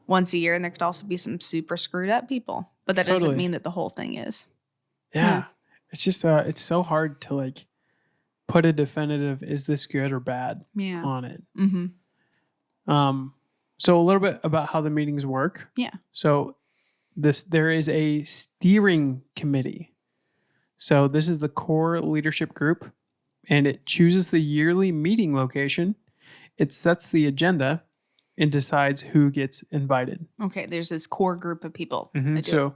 once a year. And there could also be some super screwed up people. But that doesn't Totally. mean that the whole thing is. Yeah. It's just, it's so hard to like put a definitive, is this good or bad Yeah. on it. Mm-hmm. So a little bit about how the meetings work. Yeah. So there is a steering committee. So this is the core leadership group, and it chooses the yearly meeting location. It sets the agenda and decides who gets invited. Okay. There's this core group of people. that do it. So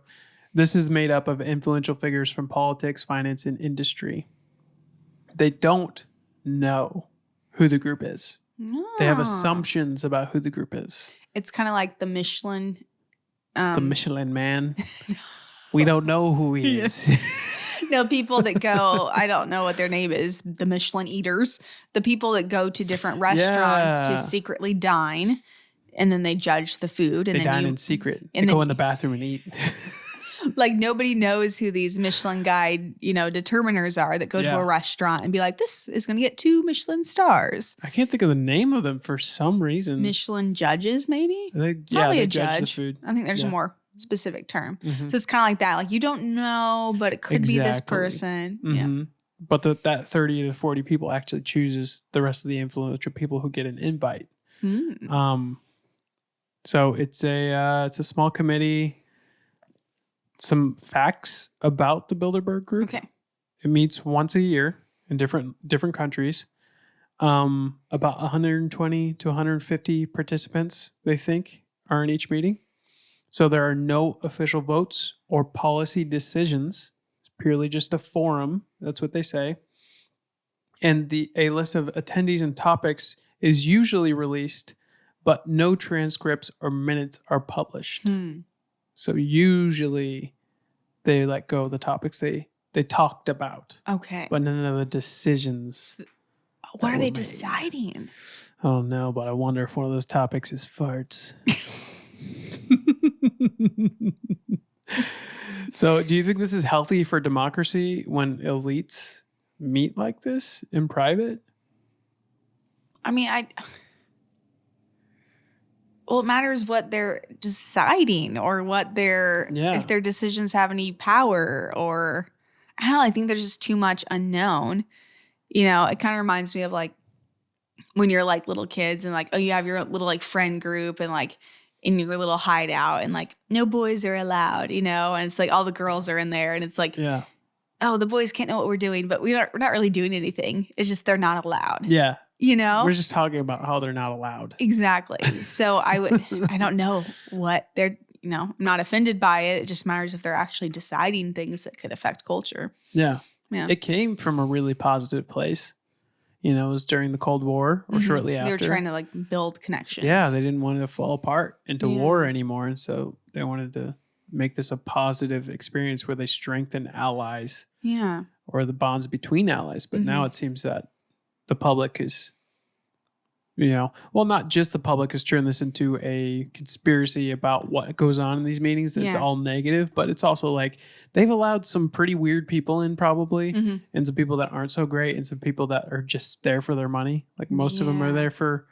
this is made up of influential figures from politics, finance, and industry. They don't know who the group is. They have Ah. assumptions about who the group is. It's kind of like the Michelin. The Michelin man. We don't know who he is. No, people that go, I don't know what their name is, the Michelin eaters, the people that go to different restaurants to Yeah. secretly dine, and then they judge the food. And They then dine in secret. and They then- go in the bathroom and eat. like nobody knows who these Michelin guide, determiners are that go to Yeah. a restaurant and be like, this is going to get 2 Michelin stars. I can't think of the name of them for some reason. Michelin judges, maybe? Probably a judge the judge. food. I think there's Yeah. a more specific term. Mhm. So it's kind of like that. Like you don't know, but it could be this Exactly. person. Yeah. Mhm. But that 30 to 40 people actually chooses the rest of the influential people who get an invite. Mm. So it's a small committee. Some facts about the Bilderberg Group. Okay. It meets once a year in different countries. About 120 to 150 participants, they think, are in each meeting. So there are no official votes or policy decisions. It's purely just a forum. That's what they say. And a list of attendees and topics is usually released, but no transcripts or minutes are published. So usually they let go of the topics they talked about, Okay. but none of the decisions. What are were they made. deciding? I don't know, but I wonder if one of those topics is farts. So do you think this is healthy for democracy when elites meet like this in private? I mean, well, it matters what they're deciding or what if their decisions have any power or I don't know. I think there's just too much unknown. It kind of reminds me of like when you're like little kids and like, oh, you have your little like friend group and like in your little hideout and like no boys are allowed, and it's like all the girls are in there and it's like, Yeah. oh, the boys can't know what we're doing, but we're not really doing anything. It's just they're not allowed. Yeah. You know? We're just talking about how they're not allowed. Exactly. So I don't know what they're, I'm not offended by it. It just matters if they're actually deciding things that could affect culture. Yeah. Yeah. It came from a really positive place. It was during the Cold War or shortly after. They were trying to like build connections. Yeah. They didn't want to fall apart into war anymore. And so they wanted to make this a positive experience where they strengthen allies. Yeah. Or the bonds between allies. But now it seems that the public is, not just the public has turned this into a conspiracy about what goes on in these meetings. It's all negative, but it's also like they've allowed some pretty weird people in probably, and some people that aren't so great, and some people that are just there for their money. Like most of them are there for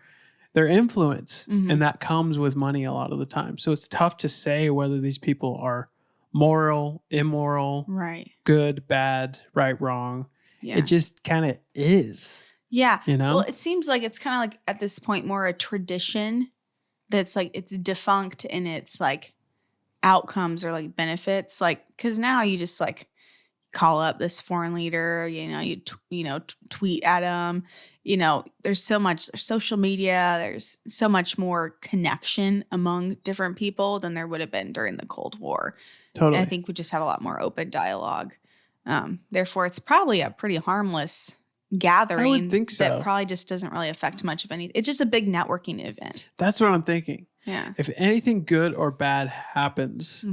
their influence, and that comes with money a lot of the time. So it's tough to say whether these people are moral, immoral, right, good, bad, right, wrong. Yeah. It just kind of is. Yeah. Well, it seems like it's kind of like at this point more a tradition that's like it's defunct in its like outcomes or like benefits. Like, because now you just like call up this foreign leader, tweet at them. There's so much social media. There's so much more connection among different people than there would have been during the Cold War. Totally. And I think we just have a lot more open dialogue. Therefore, it's probably a pretty harmless gathering. I would think so. That probably just doesn't really affect much of anything. It's just a big networking event. That's what I'm thinking. Yeah. If anything good or bad happens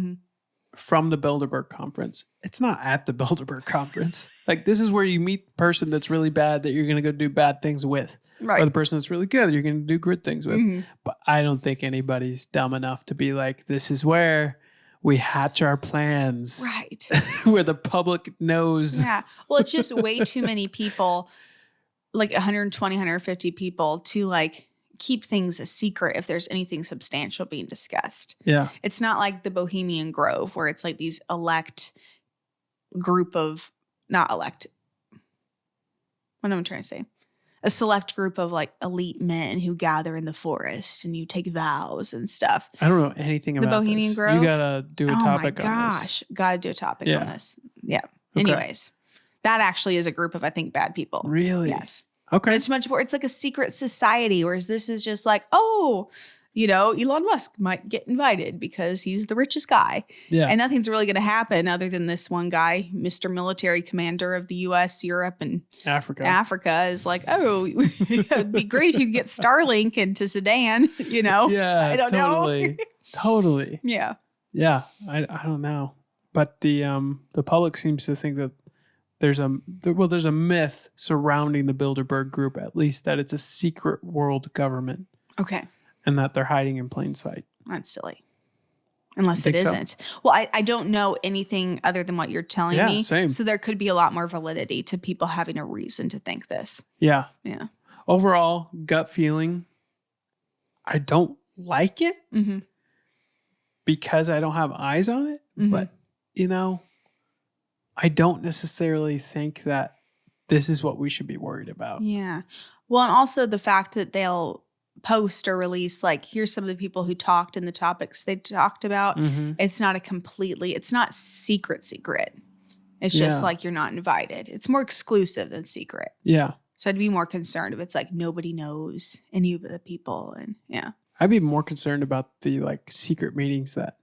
from the Bilderberg conference, it's not at the Bilderberg conference. Like this is where you meet the person that's really bad that you're going to go do bad things with. Right. Or the person that's really good that you're going to do good things with. But I don't think anybody's dumb enough to be like, this is where we hatch our plans. Right. Where the public knows. Yeah. Well, it's just way too many people, like 120, 150 people to like keep things a secret if there's anything substantial being discussed. Yeah. It's not like the Bohemian Grove where it's like these what am I trying to say? A select group of like elite men who gather in the forest and you take vows and stuff. I don't know anything about the Bohemian this. Grove. You gotta do a topic on this. Oh my gosh, gotta do a topic on this. Yeah. Okay. Anyways, that actually is a group of I think bad people. Really? Yes. Okay. It's much more. It's like a secret society, whereas this is just like, oh, Elon Musk might get invited because he's the richest guy. Yeah. And nothing's really going to happen other than this one guy, Mr. Military Commander of the U.S., Europe, and Africa is like, oh, it'd be great if you could get Starlink into Sudan, Yeah, I don't know. Totally. Yeah. Yeah. I don't know. But the public seems to think that there's a myth surrounding the Bilderberg Group, at least that it's a secret world government. Okay. And that they're hiding in plain sight. That's silly. Unless it isn't. So? Well, I don't know anything other than what you're telling me. Yeah, same. So there could be a lot more validity to people having a reason to think this. Yeah. Yeah. Overall, gut feeling, I don't like it because I don't have eyes on it. But, I don't necessarily think that this is what we should be worried about. Yeah. Well, and also the fact that they'll post or release, like, here's some of the people who talked and the topics they talked about. It's not it's not secret. It's just like you're not invited. It's more exclusive than secret. Yeah. So I'd be more concerned if it's like nobody knows any of the people. And yeah. I'd be more concerned about the like secret meetings that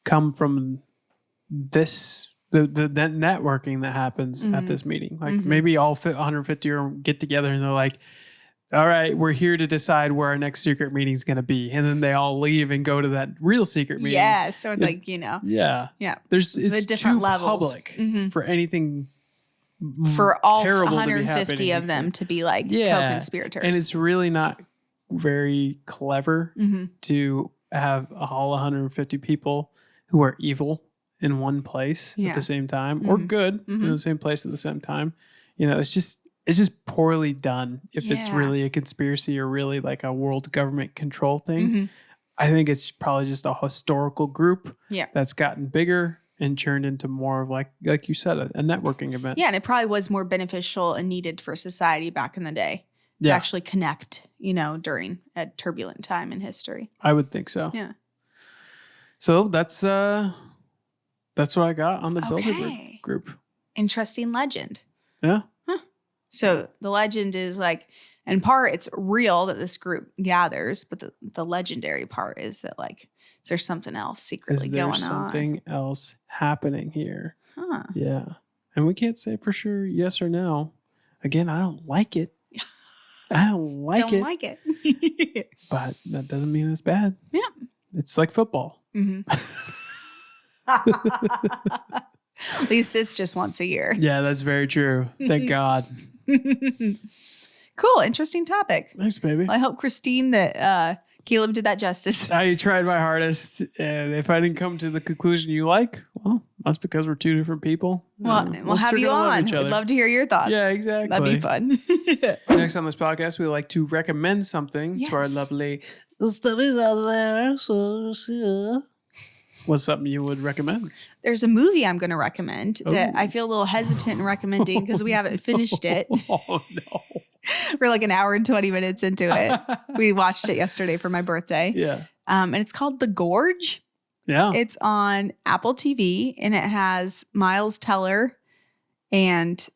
come from this the networking that happens at this meeting. Like maybe all 150 get together and they're like, all right, we're here to decide where our next secret meeting is going to be. And then they all leave and go to that real secret meeting. Yeah. So like, Yeah. Yeah. It's the different too levels. public for anything for all terrible 150 of them to be like co-conspirators. And it's really not very clever to have all 150 people who are evil in one place at the same time or good in the same place at the same time. It's just poorly done if it's really a conspiracy or really like a world government control thing. I think it's probably just a historical group that's gotten bigger and churned into more of like you said, a networking event. Yeah, and it probably was more beneficial and needed for society back in the day to actually connect, during a turbulent time in history. I would think so. Yeah. So that's what I got on the Bilderberg Group. interesting legend. Yeah. So the legend is like, in part, it's real that this group gathers, but the legendary part is that like, is there something else secretly going on? Is there something else happening here? Huh. Yeah. And we can't say for sure yes or no. Again, I don't like it. I don't like it. But that doesn't mean it's bad. Yeah. It's like football. Mm-hmm. At least it's just once a year. Yeah, that's very true. Thank God. Cool. Interesting topic. Thanks, baby. Well, I hope, Christine, that Caleb did that justice. I tried my hardest. And if I didn't come to the conclusion you like, well, that's because we're two different people. Well, we'll have you on. We'd love to hear your thoughts. Yeah, exactly. That'd be fun. Next on this podcast, we like to recommend something to our lovely studies out there. So, what's something you would recommend? There's a movie I'm going to recommend that I feel a little hesitant in recommending because we haven't finished it. Oh, no. We're like an hour and 20 minutes into it. We watched it yesterday for my birthday. Yeah. And it's called The Gorge. Yeah. It's on Apple TV and it has Miles Teller and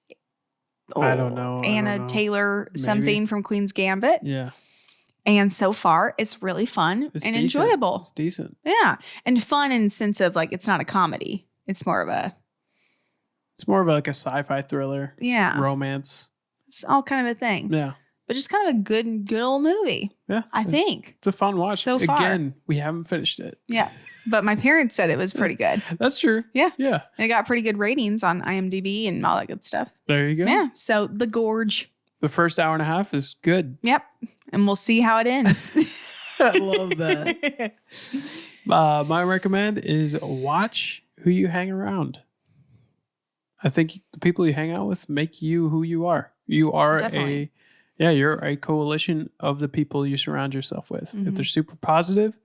I don't know. Anna Taylor something from Queen's Gambit. Yeah. And so far, it's really fun and decent. enjoyable. It's decent. Yeah. And fun in the sense of like, it's not a comedy. It's more of like a sci-fi thriller. Yeah. Romance. It's all kind of a thing. Yeah. But just kind of a good old movie. Yeah. I think. It's a fun watch. So far. Again, we haven't finished it. Yeah. But my parents said it was pretty good. That's true. Yeah. Yeah. And it got pretty good ratings on IMDb and all that good stuff. There you go. Yeah. So The Gorge. The first hour and a half is good. Yep. And we'll see how it ends. I love that. My recommend is watch who you hang around. I think the people you hang out with make you who you are. You are Definitely. you're a coalition of the people you surround yourself with. Mm-hmm. If they're super positive,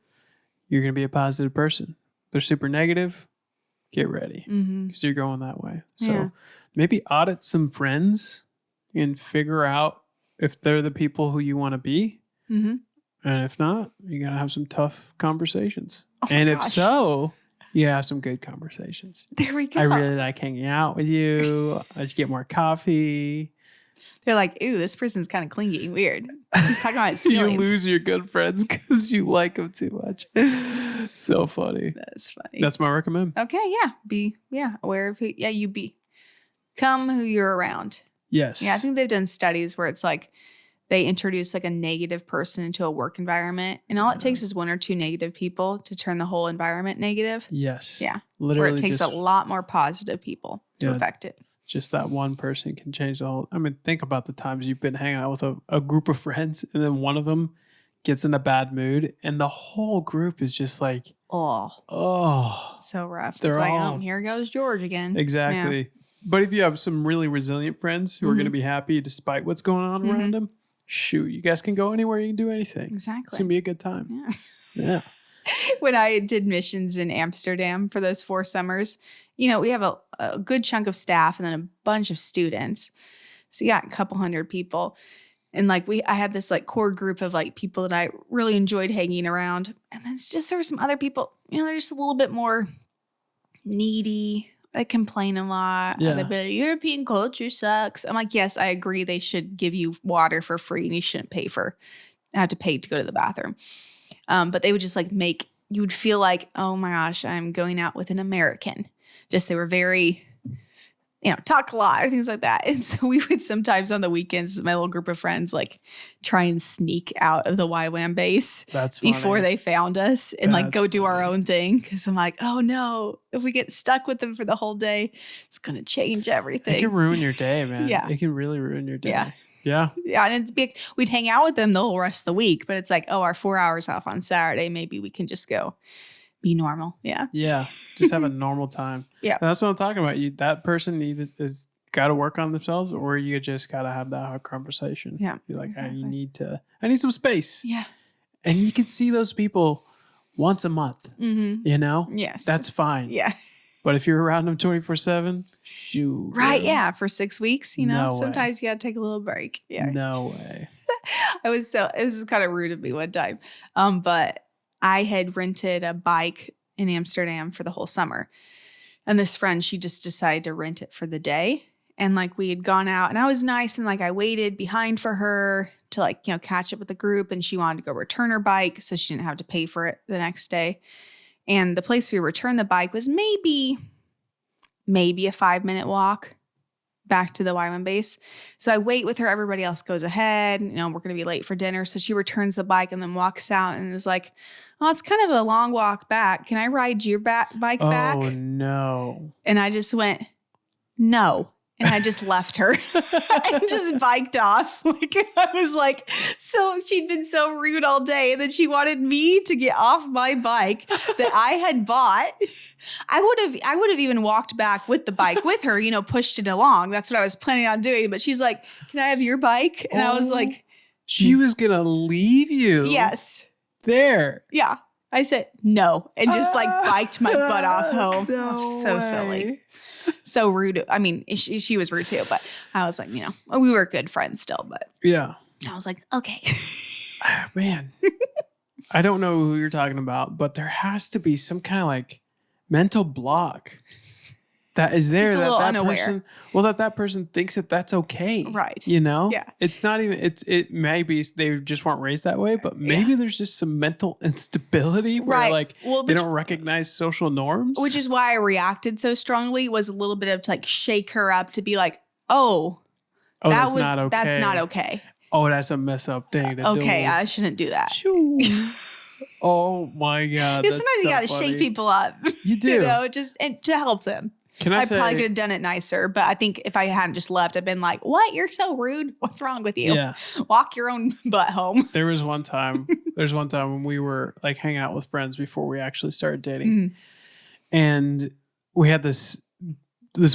you're going to be a positive person. If they're super negative, get ready because you're going that way. So maybe audit some friends and figure out if they're the people who you want to be. Mm-hmm. And if not, you got to have some tough conversations. If so, you have some good conversations. There we go. I really like hanging out with you. Let's get more coffee. They're like, ooh, this person's kind of clingy. Weird. He's talking about his feelings. You lose your good friends because you like them too much. So funny. That's funny. That's my recommend. Okay. Yeah. Be aware of who. Yeah. Become who you're around. Yes. Yeah. I think they've done studies where it's like they introduce like a negative person into a work environment. And all it takes is one or two negative people to turn the whole environment negative. Yes. Yeah. Literally. Where it takes a lot more positive people to affect it. Just that one person can change the whole. I mean, think about the times you've been hanging out with a group of friends and then one of them gets in a bad mood and the whole group is just like, oh, so rough. They're it's like, all, oh, here goes George again. Exactly. Yeah. But if you have some really resilient friends who are going to be happy despite what's going on around them, shoot, you guys can go anywhere. You can do anything. Exactly. It's going to be a good time. Yeah. Yeah. When I did missions in Amsterdam for those 4 summers, we have a good chunk of staff and then a bunch of students. So you got a couple hundred people. And like I had this like core group of like people that I really enjoyed hanging around. And then it's just, there were some other people, they're just a little bit more needy. They complain a lot. Yeah. They'd be like, European culture sucks. I'm like, yes, I agree. They should give you water for free and you shouldn't have to pay to go to the bathroom. But they would just like you would feel like, oh my gosh, I'm going out with an American. Just they were very, talk a lot or things like that. And so we would sometimes on the weekends, my little group of friends, like try and sneak out of the YWAM base before they found us and like go do our own thing. Cause I'm like, oh no, if we get stuck with them for the whole day, it's going to change everything. It can ruin your day, man. Yeah. It can really ruin your day. Yeah. Yeah. Yeah. And we'd hang out with them the whole rest of the week, but it's like, oh, our 4 hours off on Saturday, maybe we can just go be normal. Yeah. Yeah. Just have a normal time. Yeah. And that's what I'm talking about. That person is got to work on themselves, or you just got to have that hard conversation. Yeah. Be like, I need some space. Yeah. And you can see those people once a month, Yes. That's fine. Yeah. But if you're around them 24/7, shoot. Right. Yeah. For 6 weeks, No sometimes you got to take a little break. Yeah. No way. it was kind of rude of me one time. But I had rented a bike in Amsterdam for the whole summer. And this friend, she just decided to rent it for the day. And like we had gone out and I was nice. And like I waited behind for her to like, catch up with the group. And she wanted to go return her bike so she didn't have to pay for it the next day. And the place we returned the bike was maybe a 5-minute walk back to the Wyman base. So I wait with her. Everybody else goes ahead. We're going to be late for dinner. So she returns the bike and then walks out and is like, oh, it's kind of a long walk back. Can I ride your bike back? Oh, no. And I just went, no. And I just left her and just biked off. Like I was like, so she'd been so rude all day that she wanted me to get off my bike that I had bought. I would have even walked back with the bike with her, pushed it along. That's what I was planning on doing. But she's like, can I have your bike? And I was like, she was going to leave you. Yes. There. Yeah. I said no and just like biked my butt off home. No so way. Silly. So rude. I mean, she was rude too, but I was like, we were good friends still, but yeah, I was like, okay. Man, I don't know who you're talking about, but there has to be some kind of like mental block that is there that person thinks that that's okay. Right. Yeah. It's not even, it maybe they just weren't raised that way, but maybe there's just some mental instability where they don't recognize social norms. Which is why I reacted so strongly was a little bit of to like shake her up to be like, that's not okay. Oh, that's a mess up thing to do. Okay, I shouldn't do that. Oh my God. Sometimes you got to shake people up. You do. And to help them. I probably could have done it nicer, but I think if I hadn't just left, I'd been like, what? You're so rude. What's wrong with you? Yeah. Walk your own butt home. There's one time when we were like hanging out with friends before we actually started dating. Mm-hmm. And we had this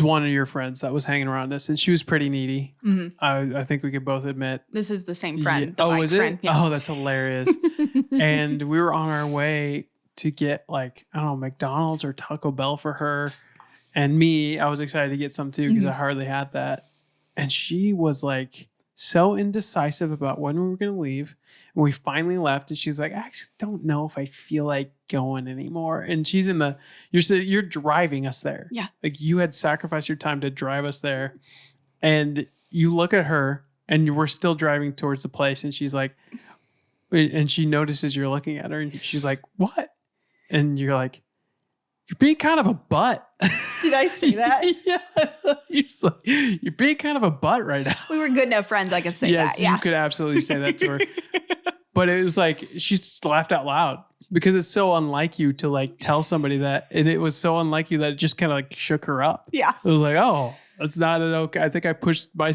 one of your friends that was hanging around us and she was pretty needy. Mm-hmm. I think we could both admit. This is the same friend. Yeah. Is friend. it? Yeah. Oh, that's hilarious. And we were on our way to get like, I don't know, McDonald's or Taco Bell for her. And me, I was excited to get some too because I hardly had that. And she was like so indecisive about when we were going to leave. And we finally left and she's like, I actually don't know if I feel like going anymore. And she's you're driving us there. Yeah. Like you had sacrificed your time to drive us there. And you look at her and we're still driving towards the place. And she's like, and she notices you're looking at her and she's like, what? And you're like, you're being kind of a butt. Did I say that? Yeah. You're being kind of a butt right now. We were good enough friends. I could say that. Yeah. You could absolutely say that to her. But it was like, she laughed out loud because it's so unlike you to like tell somebody that. And it was so unlike you that it just kind of like shook her up. Yeah. It was like, oh, that's not an okay. I think I pushed my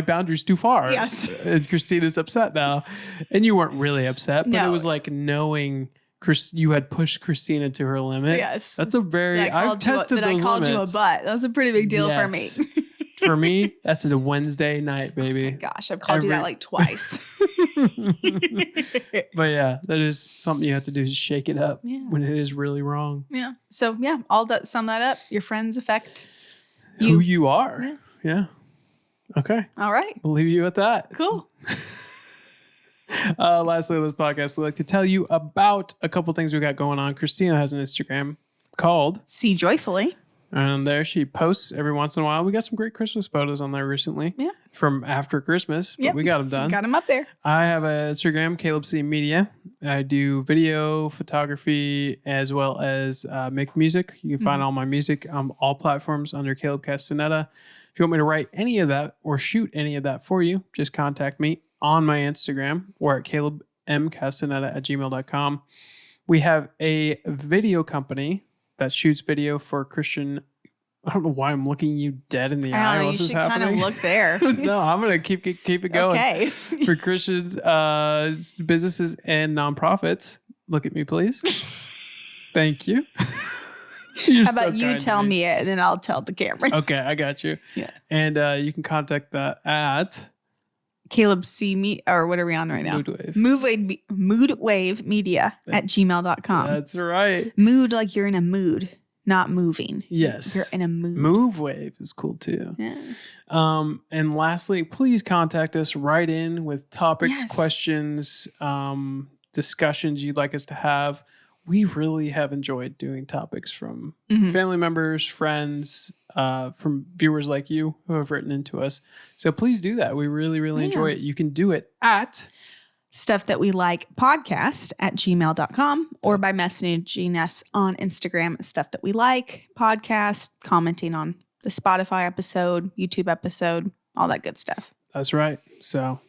boundaries too far. Yes. And Christina's upset now. And you weren't really upset, but it was like knowing you had pushed Christina to her limit. Yes. That's a very, I've tested those limits. I called you a butt. That's a pretty big deal for me. For me, that's a Wednesday night, baby. Oh my gosh, I've called you that like twice. But yeah, that is something you have to do is shake it up when it is really wrong. Yeah. So yeah, sum that up. Your friends affect who you are. Yeah. Okay. All right. We'll leave you at that. Cool. Lastly, on this podcast, we'd like to tell you about a couple things we got going on. Christina has an Instagram called See Joyfully. And there she posts every once in a while. We got some great Christmas photos on there recently. Yeah. From after Christmas. But we got them done. Got them up there. I have an Instagram, Caleb C Media. I do video, photography, as well as make music. You can find all my music on all platforms under Caleb Castaneda. If you want me to write any of that or shoot any of that for you, just contact me on my Instagram or at calebmcastaneda@gmail.com. We have a video company that shoots video for Christian. I don't know why I'm looking you dead in the eye. You should kind of look there. No, I'm going to keep it going. Okay. For Christians, businesses and nonprofits. Look at me, please. Thank you. How about you tell me it and then I'll tell the camera. Okay, I got you. Yeah. And you can contact that at Caleb C. Me or what are we on right now? Moodwave Media at gmail.com. That's right. Mood like you're in a mood, not moving. Yes. You're in a mood. Moodwave is cool too. Yeah. And lastly, please contact us. Write in with topics, questions, discussions you'd like us to have. we really have enjoyed doing topics from family members, friends, from viewers like you who have written into us. So please do that. We really, really enjoy it. You can do it at Stuff That We Like podcast at gmail.com or by messaging us on Instagram at Stuff That We Like podcast, commenting on the Spotify episode, YouTube episode, all that good stuff. That's right. So,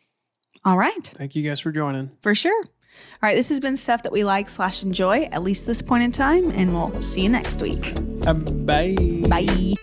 all right. Thank you guys for joining. For sure. All right. This has been Stuff That We Like / enjoy, at least this point in time. And we'll see you next week. Bye. Bye.